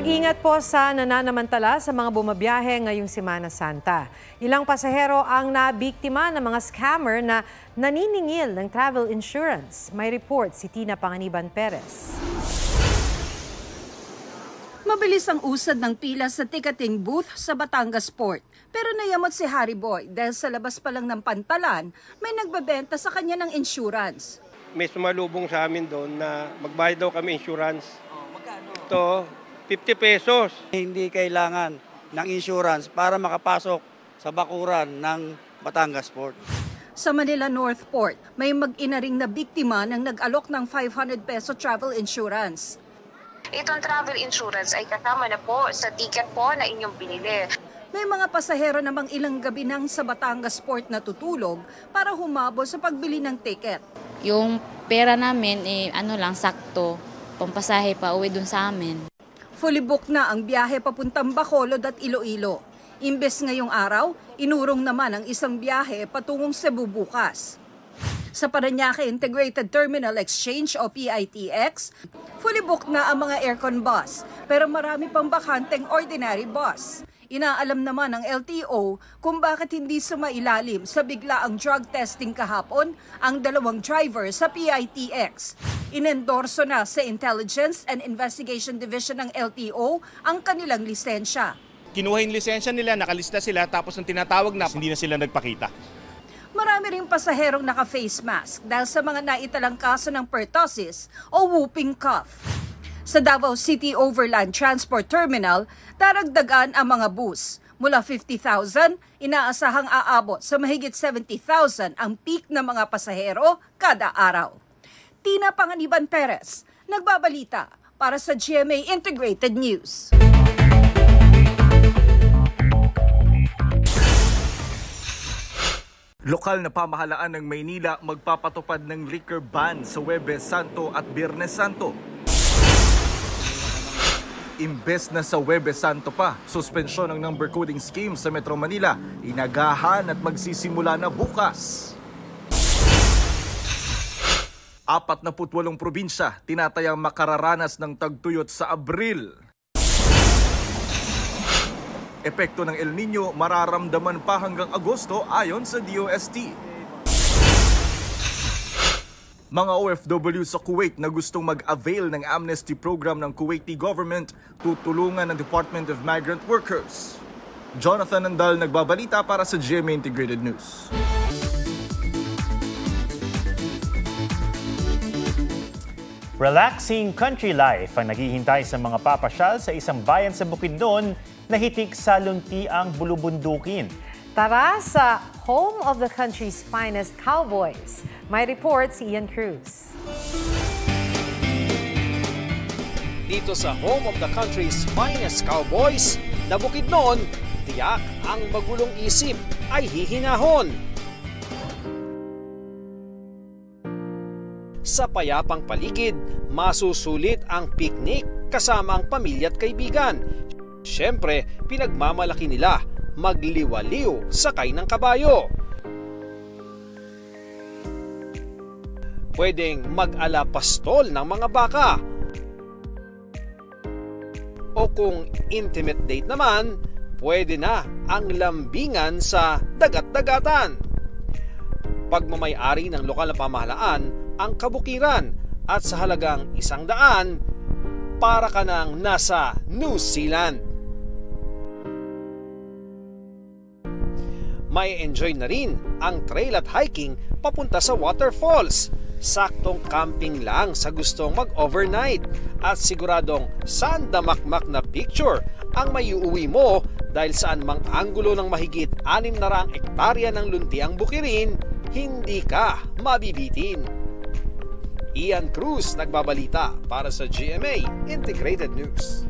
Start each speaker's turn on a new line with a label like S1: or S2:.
S1: Mag-ingat po sa nananamantala sa mga bumabiyahe ngayong Semana Santa. Ilang pasahero ang nabiktima ng mga scammer na naniningil ng travel insurance. May report si Tina Panganiban Perez.
S2: Mabilis ang usad ng pila sa ticketing booth sa Batangas Port. Pero nayamot si Harry Boy dahil sa labas pa lang ng pantalan, may nagbebenta sa kanya ng insurance.
S3: May sumalubong sa amin doon na magbayad daw kami insurance.
S2: Magkano?
S3: Ito, 50 pesos.
S4: Hindi kailangan ng insurance para makapasok sa bakuran ng Batangas Port.
S2: Sa Manila North Port, may mag-ina ring na biktima ng nag-alok ng 500 peso travel insurance.
S5: Itong travel insurance ay kasama na po sa ticket po na inyong binili.
S2: May mga pasahero namang ilang gabi nang sa Batangas Port natutulog para humabol sa pagbili ng ticket.
S6: Yung pera namin, sakto, pampasahe pa uwi dun sa amin.
S2: Fully booked na ang biyahe papuntang Bacolod at Iloilo. Imbes ngayong araw, inurong naman ang isang biyahe patungong Cebu bukas. Sa Parañaque Integrated Terminal Exchange o PITX, fully booked na ang mga aircon bus, pero marami pang bakanteng ordinary bus. Inaalam naman ng LTO kung bakit hindi sumailalim sa biglaang drug testing kahapon ang dalawang driver sa PITX. Inendorso na sa Intelligence and Investigation Division ng LTO ang kanilang lisensya.
S7: Kinuha yung lisensya nila, nakalista sila, tapos nung tinatawag na, hindi na sila nagpakita.
S2: Marami ring pasaherong naka-face mask dahil sa mga naitalang kaso ng pertussis o whooping cough. Sa Davao City Overland Transport Terminal, daragdagan ang mga bus. Mula 50,000, inaasahang aabot sa mahigit 70,000 ang peak ng mga pasahero kada araw. Tina Panganiban Perez, nagbabalita para sa GMA Integrated News.
S8: Lokal na pamahalaan ng Maynila magpapatupad ng liquor ban sa Huwebes Santo at Biyernes Santo. Imbes na sa Huwebes Santo pa, suspensyon ng number coding scheme sa Metro Manila, inagahan at magsisimula na bukas. 48 probinsya tinatayang makararanas ng tagtuyot sa Abril. Epekto ng El Nino mararamdaman pa hanggang Agosto ayon sa DOST. Mga OFW sa Kuwait na gustong mag-avail ng amnesty program ng Kuwaiti government, tutulungan ng Department of Migrant Workers. Jonathan Andal nagbabalita para sa GMA Integrated News.
S9: Relaxing country life ang naghihintay sa mga papasyal sa isang bayan sa Bukidnon na hitik sa luntiang bulubundukin.
S1: Tara sa home of the country's finest cowboys. May report si Ian Cruz.
S10: Dito sa home of the country's finest cowboys, na Bukidnon, tiyak ang magulong isip ay hihinahon. Sa payapang paligid, masusulit ang picnic kasama ang pamilya at kaibigan. Siyempre, pinagmamalaki nila magliwaliw sakay ng kabayo. Pwedeng mag-ala pastol ng mga baka. O kung intimate date naman, pwede na ang lambingan sa dagat-dagatan. Pagmamayari ng lokal na pamahalaan ang kabukiran at sa halagang 100, para ka nang nasa New Zealand. May enjoy na rin ang trail at hiking papunta sa waterfalls. Saktong camping lang sa gustong mag-overnight at siguradong sandamakmak na picture ang maiuwi mo dahil saan mang anggulo ng mahigit 600 ektarya ng luntiang bukirin, hindi ka mabibitin. Ian Cruz nagbabalita para sa GMA Integrated News.